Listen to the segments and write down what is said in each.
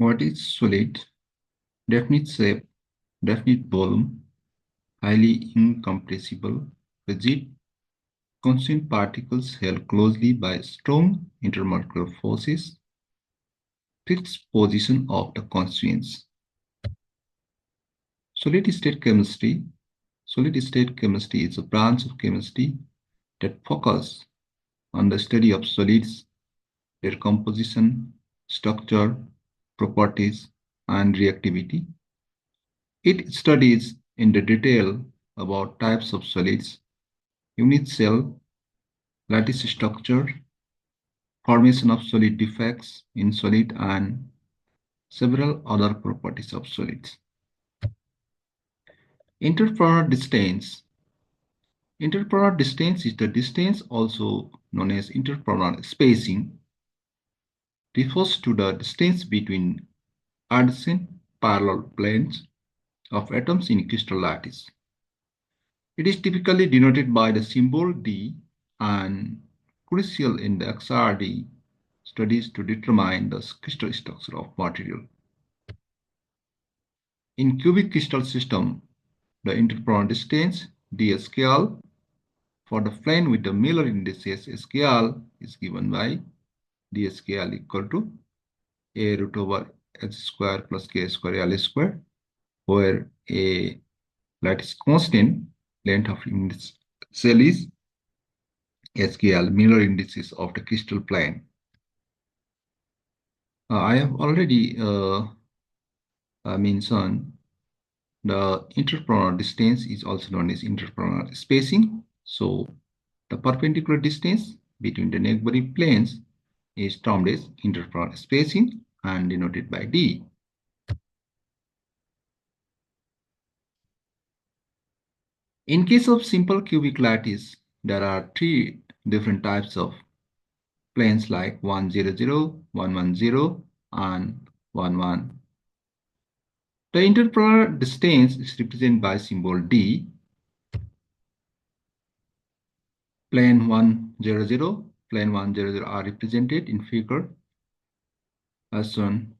What is solid? Definite shape, definite volume, highly incompressible, rigid, constant particles held closely by strong intermolecular forces, fixed position of the constituents. Solid state chemistry. Solid state chemistry is a branch of chemistry that focuses on the study of solids, their composition, structure, properties, and reactivity. It studies in the detail about types of solids, unit cell, lattice structure, formation of solid defects in solid, and several other properties of solids. Interplanar distance. Interplanar distance is the distance, also known as interplanar spacing, refers to the distance between adjacent parallel planes of atoms in crystal lattice. It is typically denoted by the symbol d and crucial in the XRD studies to determine the crystal structure of material. In cubic crystal system, the interplanar distance d scale for the plane with the Miller indices scale is given by d scale equal to a root over h square plus k square l square, where a lattice constant length of unit cell is SKL, Miller indices of the crystal plane. I have already mentioned the interplanar distance is also known as interplanar spacing. So the perpendicular distance between the neighboring planes is termed as interplanar spacing and denoted by d. In case of simple cubic lattice, there are three different types of planes like 100, 110, and 11. The interplanar distance is represented by symbol d. Plane 100, plane 100 are represented in figure as shown.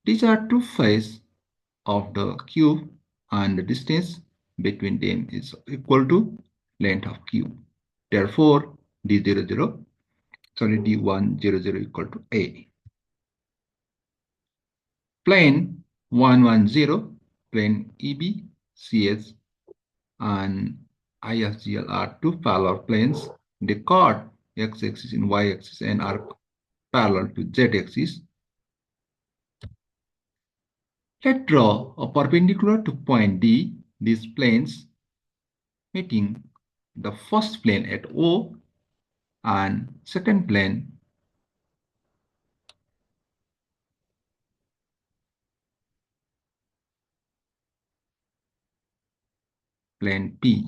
These are two faces of the cube and the distance between them is equal to length of cube. Therefore, d00, sorry, d100 equal to a. Plane 110, plane EB, CS, and ISGL are two parallel planes. They cut x-axis and y-axis and are parallel to z-axis. Let's draw a perpendicular to point D. These planes meeting the first plane at O and second plane P.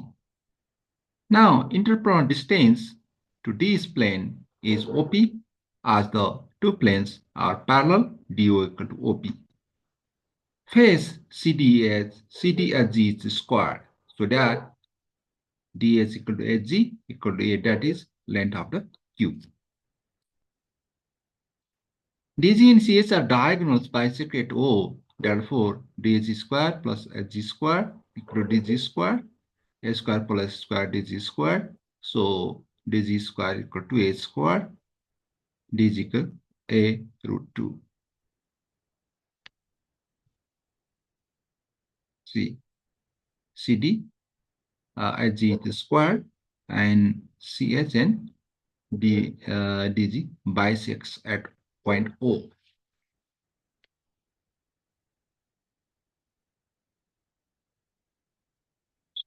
Now, interplanar distance to this plane is OP, as the two planes are parallel, DO equal to OP. Face CD as G is squared, so that DS equal to HG equal to A, that is length of the cube. DG and CS are diagonals bisect at O, therefore DG square plus HG square equal to DG square, A square plus square DG square. So DG square equal to A square, DG equal A root 2. See, CD, HG is square, and CH and DG bisects at point O.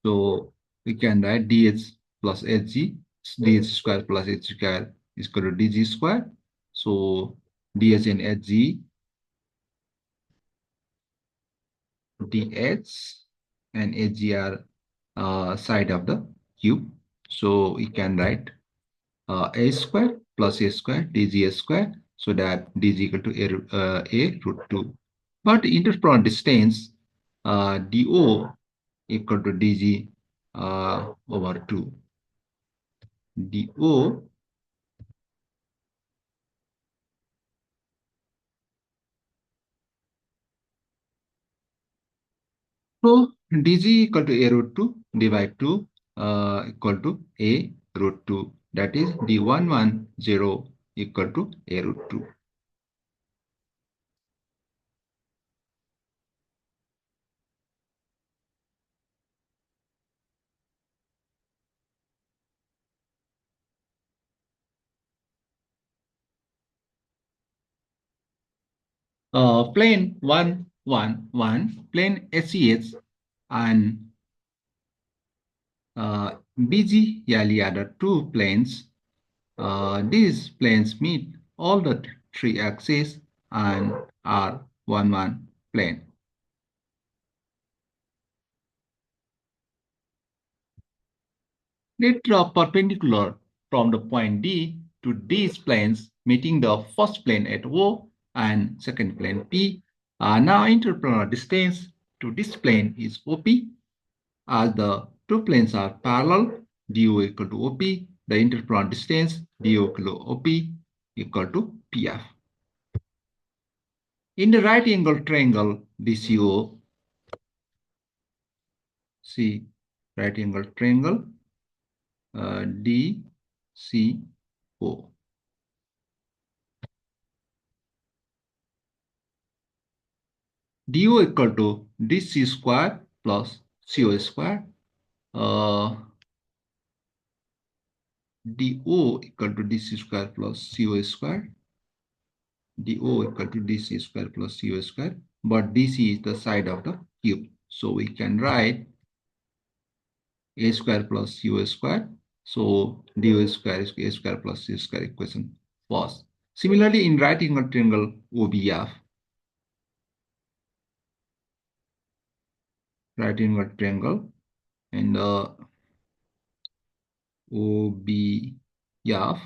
So we can write dh plus hg, dh square plus h square is equal to dg square. So dh and hg, dh and hg are side of the cube. So we can write a square plus a square dg square, so that dg equal to a root 2. But interplanar distance do equal to dg over 2. do So dg equal to a root 2 divide 2 equal to a root 2. That is d110 equal to a root 2. Plane 1, 1, 1, plane SES and BG are the two planes. These planes meet all the three axes and are one plane. They draw perpendicular from the point D to these planes, meeting the first plane at O and second plane P. Now interplanar distance to this plane is OP. As the two planes are parallel, DO equal to OP, the interplanar distance DO equal to OP equal to PF. In the right angle triangle DCO, see right angle triangle DCO. DO equal to DC square plus CO square. DO equal to DC square plus CO square. DO equal to DC square plus CO square. But DC is the side of the cube. So we can write A square plus CO square. So DO square is A square plus C square equation first. Similarly, in right angle triangle OBF, right angle triangle and OBF,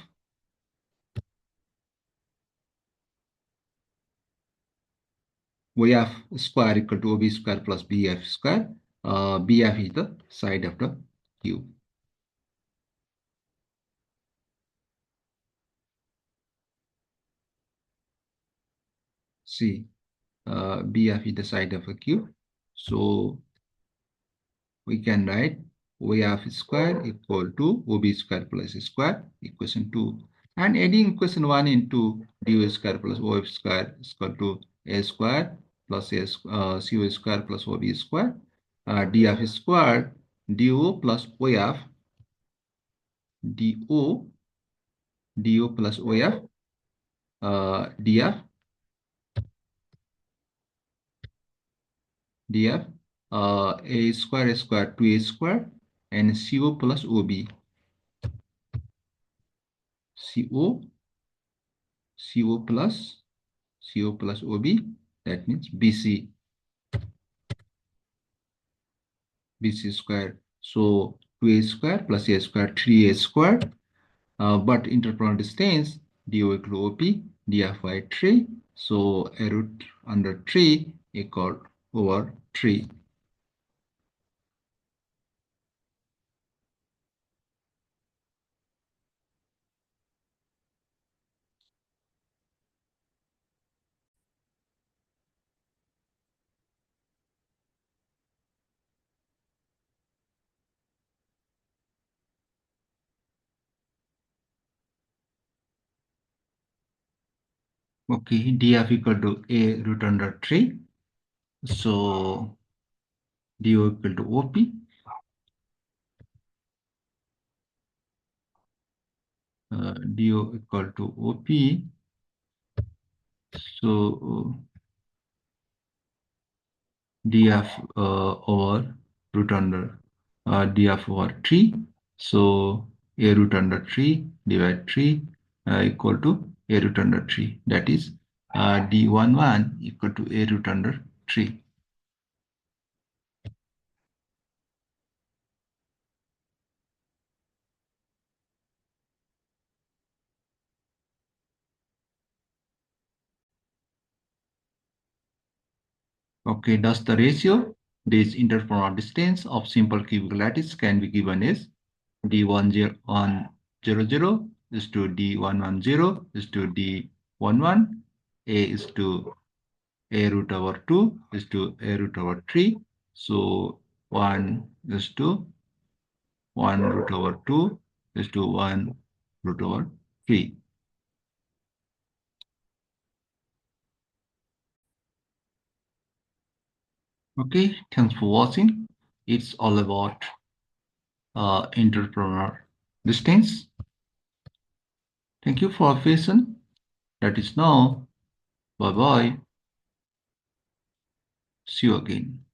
we have square equal to OB square plus BF square. BF is the side of the cube. See, BF is the side of a cube. So we can write OF square equal to OB square plus square equation 2. And adding equation 1 into DO square plus OF square is equal to A square plus CO square plus OB square. DF square DO plus OF DO plus OF df A square 2A square and CO plus OB CO CO plus OB, that means BC square. So 2A square plus A square 3A square, but interplanar distance DO equal to OP df by 3. So a root under 3 equal over 3. Okay, df equal to A root under 3. So DO equal to OP. DO equal to OP. So DF over root under DF over 3. So A root under 3 divide 3 equal to A root under 3. That is D11 equal to A root under 3. Okay, thus the ratio, this interplanar distance of simple cubic lattice can be given as D100 is to D110 is to D11, A is to A root over 2 is to A root over 3. So 1 is to 1 root over 2 is to 1 root over 3. Okay, thanks for watching. It's all about entrepreneur distance. Thank you for your patience. That is now. Bye bye. See you again.